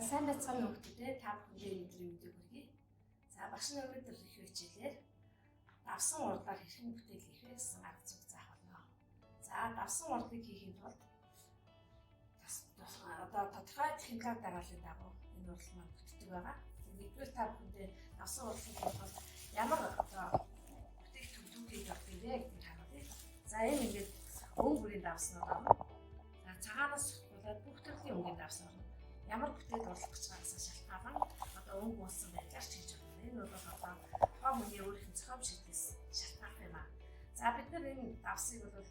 Сайн байцгаана уу гэдэг та бүхэндээ өнөөдрийн мэдээ хүргэе. За багш нар өнөөдөр их хичээлээр давсан урдлаар хэрхэн бүтээл хийх вэ гэсэн арга зүйг заах болно. За давсан урдлыг хийхин тулд одоо тодорхой техникийн дарааллын дагуу энэ урдл маань бүтдэг байгаа. Нэгдүгээр та бүхэндээ давсан урдлыг хийх тулд ямар одоо бүтээх төлөвлөгөөг авах юм бэ гэдгийг харуулъя. За энэ ингээд өвөн бүрийн давснууд байна. За цагаанаас болоод бүх төрлийн өнгөний давсан байна. Ямар бүтээл орлох гэж байгаагаас шалтгаалan одоо өнгө болсон байдлаар ч хийж байна. Энэ бол одоо тухайн хүний өөрийнх нь зохиом шийдлээс шалтгаалх юм аа. За бид нар энэ давсыг бол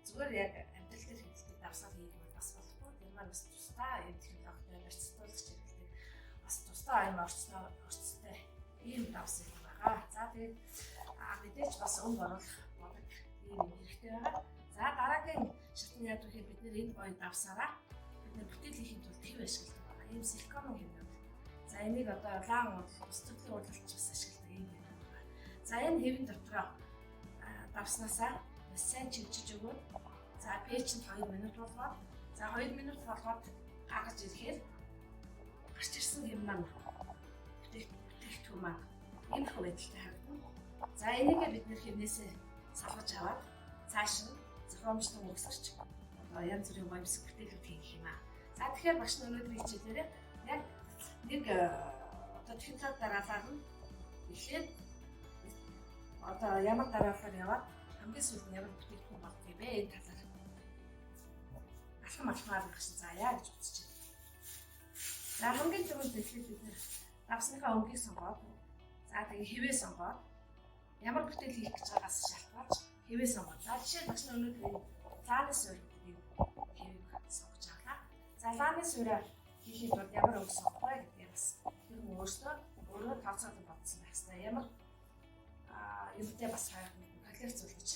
зүгээр яг амьдрал дээр хэрэглэдэг давсаар хийх бол бас болохгүй. Тэр маань бас тусдаа юм технологитой барьцуулах хэрэглэдэг. Бас тусдаа юм орцтой ийм давс юм байгаа. За тэгээд мэдээж бас өнгө оруулах бодог ийм хэрэгтэй байгаа. За дараагийн шатны яд гэхээр бид нар энэ гоё давсаараа бид нар бүтээл хийхин тулд хэв ашигладаг. Ийм силикон юм байна. За энийг одоо лаан урдл, ус төрлийн урдалч бас ашигладаг юм байна. За энэ хэвэн дотроо давснаасаа бас сайн чивжиж өгөөд за пэйжэнд 2 минут болгоод за 2 минут болгоод гаргаж ирэхээр гарч ирсэн хэм маань бүтээгдэхүүн маань ийм их байдалтай харагдана. За энийгээ бид нэр хэмнээсээ салгаж аваад цааш нь зохиомжтой өгсгөрч одоо янз бүрийн гомск бүтээлүүд хийх юм аа. За тэгэхээр багш нар өнөөдрийн хичээлээр яг нэг одоо техникийн дараалал нь эхлээд одоо ямар дараалалаар яваад хамгийн сүүлд нь ямар бүтээгдэхүүн болдог юм бэ энэ талаар алхам гаргасан заая гэж бодож байна. За хамгийн түрүүнд эхлээд бид нэр давсныхаа өнгийг сонгоод за тэгээ хэвээ сонгоод ямар бүтээл хийх гэж байгаагаас шалтгаалж хэвээ сонгоод. За жишээ багш нар өнөөдөр лааны суурь гэдэг юм хэвийг сонгож авлаа. За лааны суурь хийхэд бол ямар өнгө сонгох вэ гэдгийг бас тэр хүн өөрөө тооцоолон бодсон байх хэрэгтэй. Ямар юмтай бас калорицуулж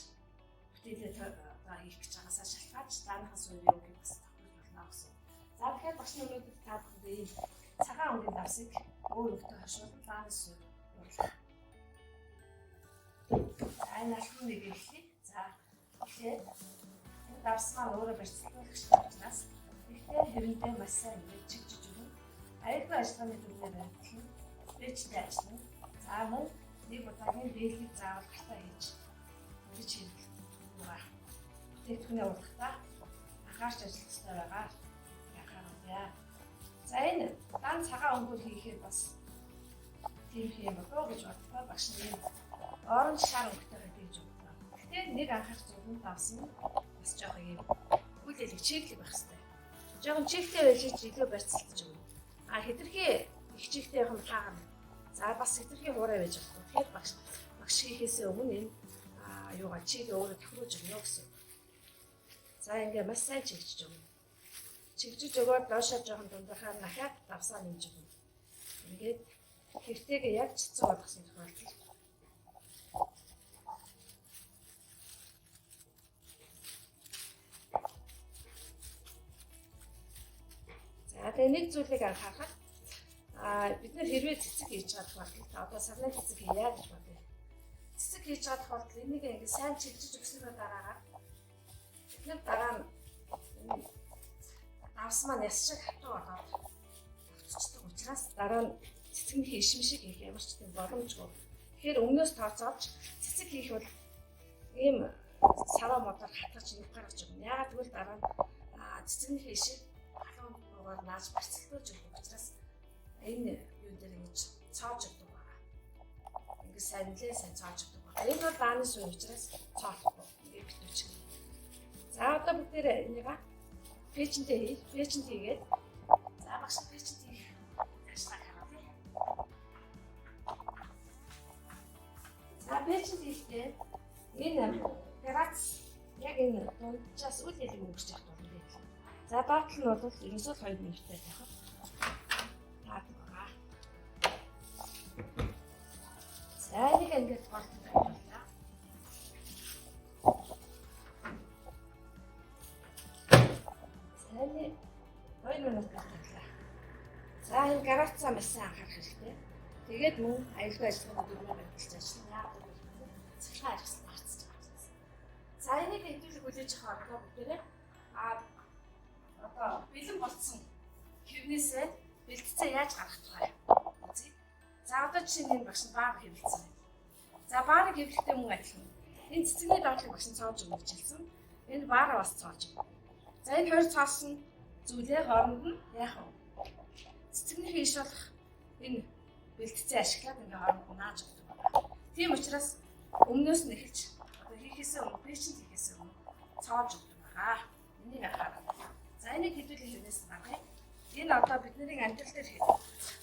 бүтээлээ одоо хийх гэж байгаасаа шалтгаалж лааныхаа суурийн өнгийг бас тохиолж болно гэсэн. За тэгэхээр багш нар өнөөдөр та бүхэндээ ийм цагаан өнгөний давсыг өөр өнгөтэй хашуулан лааны суурь урлах. За энэ алхмыг эхлэе. За тэгэхээр энэ давс маань өөрөө барьцлуулагчтай учраас ихтэй хэвэнтэй маш сайн чигжиж өгнө. Аюулгүй ажиллагааны төвлөрөө баримтлан бэчтэй ажиллана. За мөн нэг удаагийн бэлгийг заавал гартаа хийж үрж хэрэглэх байгаа. Бүтээгдэхүүнээ ургахтаа анхаарч ажиллах хэрэгтэй байгаа. Яхаа. За энэ дан цагаан өнгөөр хийхээр бас тийм юм болоо гэж бодлоо багш нар оранж шар өнгөтэй хийж өгдөө. Гэхдээ нэг анхаарч зөвхөн давсан бас жоох юм хүлээлэг чиглэл байх хэрэгтэй. Жохон чиглэлтэй байж илүү барьцалтаж өгнө. Хэтэрхий их чиглэлтэй явах нь таагарна. За бас хэтэрхий хуурай байж байгаа. Тэгэхээр багш хийхээсээ өмнө энэ юугаа чиглэл өөрөө тохируулж өгнө гэсэн. За ингээ маш сайн чигжиж өгнө. Чигжиж өгөөд доошоо жохон дундахаар дахиад давсаа нэмж өгнө. Ингээд хэртэйгээ яг чицэн болгосон тохиолдолд тэгээ нэг зүйлийг анхаарах. Бид нэр хэрвээ цэцэг хийж байгаа тохиолдолд одоо сарны цэцэг хийя гэж бодъё. Цэцэг хийж байгаа тохиолдолд энийг ингэ сайн чигжиж өгснөөр дараагаар бид нэр дараа нь давс маань яс шиг хатуу болоод авчдаг учраас дараа нь цэцгийн ишим шиг хийх ямар ч тийм боломжгүй. Тэгэхээр өмнөөс тооцоолж цэцэг хийх бол ийм сараа модоор хатгаж нэг гаргаж өгнө. Яагаад гэвэл дараа нь цэцгийн ишиг нааж барьцлуулж өгөх учраас энэ юу дээр ингэж цоож өгдөг байгаа. Ингэ сайн цоож өгдөг байгаа. Энэ бол дааны суурь учраас цоолохгүй. Ингэ битүүч. За одоо бид нэр энийг пэйжэнд хийгээд за багш пэйжэнд хийх ашиглах харуулъя. За пэйжэнд хийхдээ энэ грац яг энэ дундчаас үл хэлийг өнгөрч явах болно. За доотлол нь бол ерөөсөө 2 минуттай байх. Таадаг байгаа. За нэг ингэж болдог байлаа. За нэг 2 минут байлаа. За энэ гарацаа маш сайн анхаарах хэрэгтэй. Тэгээд мөн аюулгүй ажиллагааны дүрмээр ажиллаж ажиллана. Яг л цэцлэн ажиллаж гарцж байгаа. За энийг хэвлэлийг хүлээж авах арга бүгдээрээ одоо бэлэн болсон хэвнээсээ бэлтцээ яаж гаргах вэ? Үзье. За одоо жишээ нь энэ багш нь баар хэвлэлсэн. За баар хэвлэхдээ мөн адилхан. Энэ цэцэгний доотлыг багш нь цоож өгөх хэлсэн. Энэ баараа бас цоож өгөх. За энэ хоёр цоосон зүйлээ хооронд нь яах вэ? Цэцэгний хийш болох энэ бэлтцээ ашиглаад ингээ хооронд нь нааж өгдөг байна. Тийм учраас өмнөөс нь эхэлж одоо хийхээсээ өмнө пэйшент хийхээсээ өмнө цоож өгдөг байгаа. Энийг анхаарал. За энийг хэдүүлээ хэмнээс гаргая. Энэ одоо бидний амьдрал дээр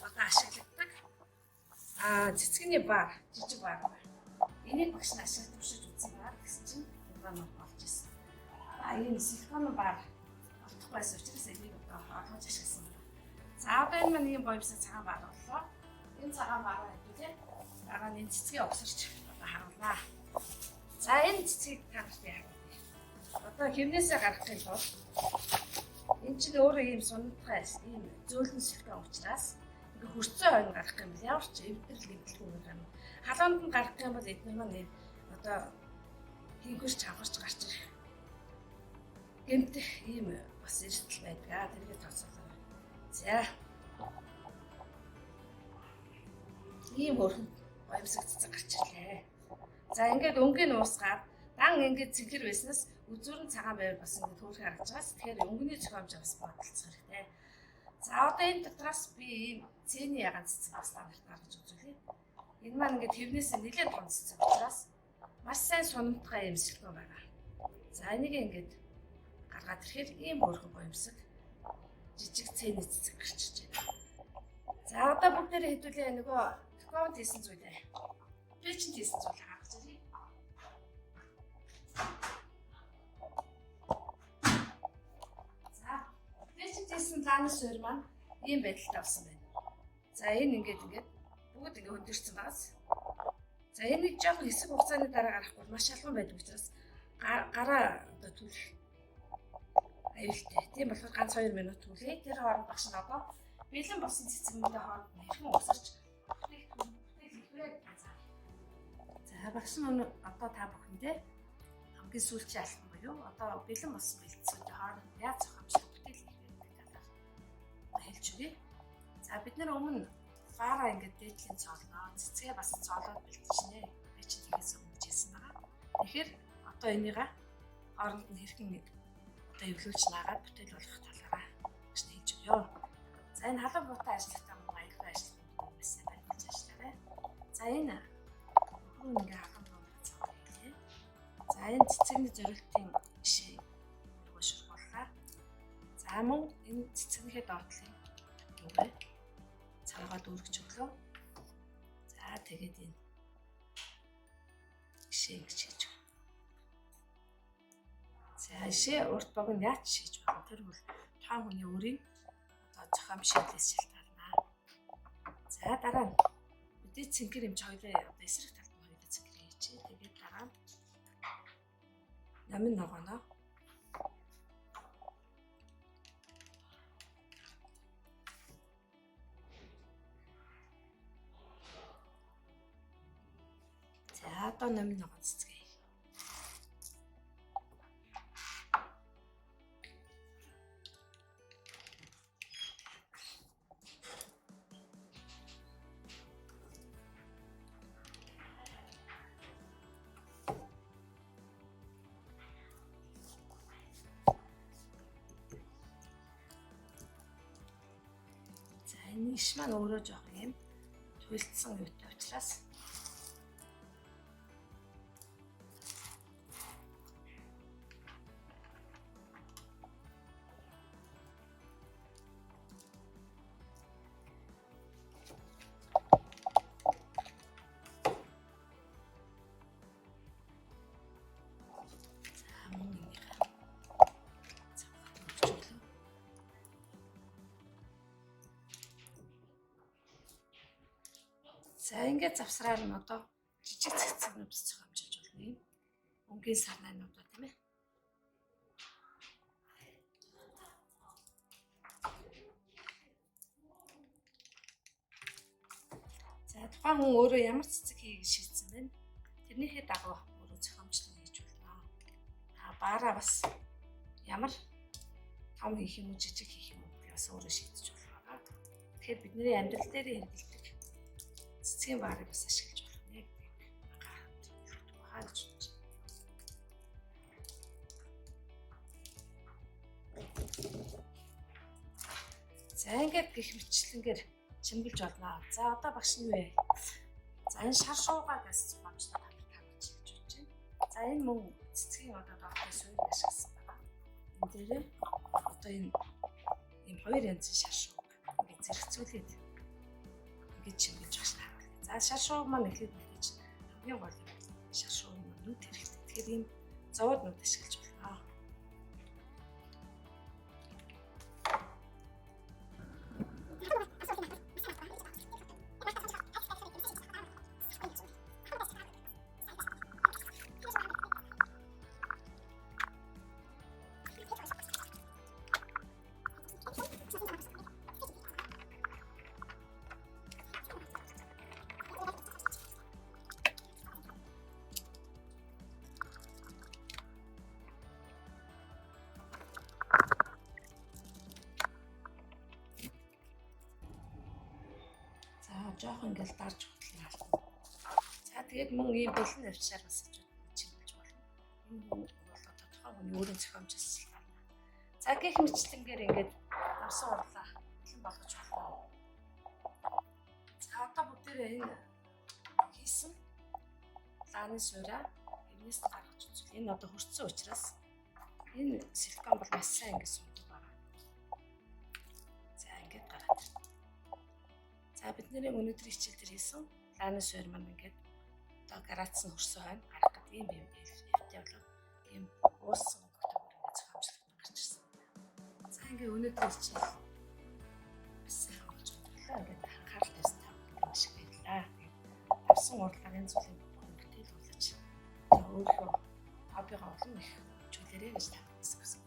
одоо ашигладаг цэцэгний баар, жижиг баар байна. Энийг багш нь ашиглаж туршиж үзсэн баар гэсэн чинь энэ болж ирсэн. Энэ силикон баар олдох байсан учраас энийг одоо олгож ашигласан байна. За одоо энэ маань нэг боомсоо цагаан баар боллоо. Энэ цагаан баараа хэвлээ. Дараа нь цэцгийг огсорч одоо харуулнаа. За энэ цэцгийг та нарт яах вэ? Одоо хэмнээсээ гаргах юм бол энэ чинь өөрөө ийм сунтгай ийм зөөлөн силикон учраас ингээ хөрцөө хойно гарах юм бол ямар ч эвдэрл гэмтэлгүй юм. Халуунд нь гарах юм бол эдгээр маань одоо хийгэрч авахч гарч ирэх гэмтэх ийм бас эрсдэл байдаг. Тэргээ тооцоолоо. За ийм хөрхөн боомсог цэцэг гарч ирлээ. За ингээд өнгөний уусгаад дан ингээд цэгэр байснаас үзүүрэн цагаан байр бас ингээд хөөрхөн харагдаж байгаас тэгэхээр өнгөний зохиомж бас бодолцох хэрэгтэй. За одоо энэ дотроос би ийм цэний ягаан цэцэг бас та нарт гаргаж үзүүлье. Энэ маань ингээд хэвнээсээ нэлээд том цэцэг учраас маш сайн сунамтгай юм сэлгэн байгаа. За энийг ингээд гаргаад ирэхээр ийм хөөрхөн боомсог жижиг цэний цэцэг гарч ирж байна. За одоо бүгдээрээ хэдүүлээ нөгөө токонд хийсэн зүйлээ. Пэйшент хийсэн зүйлээ гаргаж ирье. За пэйшент хийсэн ланы суурь маань ийм байдалтай болсон байна. За энэ ингээд бүгд ингээд хөндөрсөн байгаас. За энийг жоохон хэсэг хугацааны дараа гаргахгүй маш шалган байдаг учраас гараа одоо түлэх аюултай. Тийм болохоор ганц 2 минут түлээ. Тэр хооронд багш нь одоо бэлэн болсон цэцэгнүүдээ хооронд нь хэрхэн уусарч бүтээл за багш нь одоо та бүхэндээ хамгийн сүүлчийн алтан буюу одоо бэлэн болсон бэлтцүүдийн хооронд яаж зохиомжтой бүтээл хийх вэ гэдэг талаар хэлж өгье. За бид нэр өмнө баараа ингээд дээдлийн цоолноо цэцгээ бас цоолоод бэлтжинэ. Би ч тийгээс өмнө хэлсэн байгаа. Тэгэхээр одоо энийгээ хооронд нь хэрхэн одоо эвлүүлж наагаад бүтээл болгох талаараа гэж хэлж өгье. За энэ халуун буутай ажиллахтаа маягтай ажиллах юм байсан байж ажиллаарай. За энэ ингээ халуун буутай цаавар хийлээ. За энэ цэцэгний зорилтын жишээ уушрууллаа. За мөн энэ цэцэгнийхээ доотлын үгээ цаагаад өргөж өглөө. За тэгээд энэ жишээ ингэж хийж байна. За жишээ урт бог нь яаж хийж байгаа тэр бол тоон хүний өөрийн зохиом шийдлээс шалтгаална. За дараа нь мэдээ цэнгэр юм чи хоёлаа одоо эсрэг талд нь хоёлаа цэнгэр хийчихээ. Тэгээд дараа нь намын ногооноо за одоо намын ногоон цэцгээ. Иш маань өөрөө жоох юм туйлдсан юутай учраас за ингээд завсраар нь одоо жижиг цэцэгнүүд зохиомжилж болно юм. Өнгийн сарнайнуудаа тийм ээ. За тухайн хүн өөрөө ямар цэцэг хийх шийдсэн байна. Тэрнийхээ дагуу өөрөө зохиомжлон хийж болно. Баараа бас ямар том хийх юм уу жижиг хийх юм уу бас өөрөө шийдэж болно. Тэгэхээр бидний амьдрал дээр хэрэгэлдэг цэцгийн баарыг бас ашиглаж болох нэ гэдэг анхаарал хааж байна. За ингээд гих мэтчлэнгээр чимгэлж болно. За одоо багш нь юу вэ? За энэ шар шуугаагаас зохиомжтой тавьж гэж бодож байна. За энэ мөн цэцгийн одоо доогтой суурийг ашигласан байна. Энэ дээрээ одоо энэ ийм хоёр янзын шар шууг ингээд зэрэгцүүлээд ингээд чимгэлж байна. За шар шууг маань ихэд мэдээж хамгийн гол шар шууг нь нүд хэрэгтэй. Тэгэхээр ийм зовоод нүд ашиглаж байна. Жохон ингээл дарж хөтлөө. За тэгээд мөн ийм бэлэн навчаар бас чимгэлж болно. Энэ бол одоо тухайн хүний өөрийн зохиомжлол байна. За гэх мэтлэнгээр ингээд давсан урлаа бэлэн болгож болно. За одоо бүгдээрээ энэ хийсэн лааны суураа эвнээс гаргаж үзвэл энэ одоо хөрцсөн учраас энэ силикон бол маш сайн ингээд сундаг байна. За ингээд гараад ирсэн. За бидний өнөөдөр хичээл дээр хийсэн лааны суурь маань ингээд одоо гараацсан хөрсөө байна. Гарах гэдэг ийм эвтэй болоод ийм ууссан өнгөтэй бүр ингээд зохиомжлолтой гарч ирсэн. За ингээд өнөөдөр хичээл бас сайхан болж байна. Ингээд анхаарал тавьсан та шиг баярлалаа. Авсан урлагаар энэ зүйлийг өнгөтэй л болж. За өөрөө хоббигоо олон их хөгжүүлээрэй гэж та бүхэнд хүсэж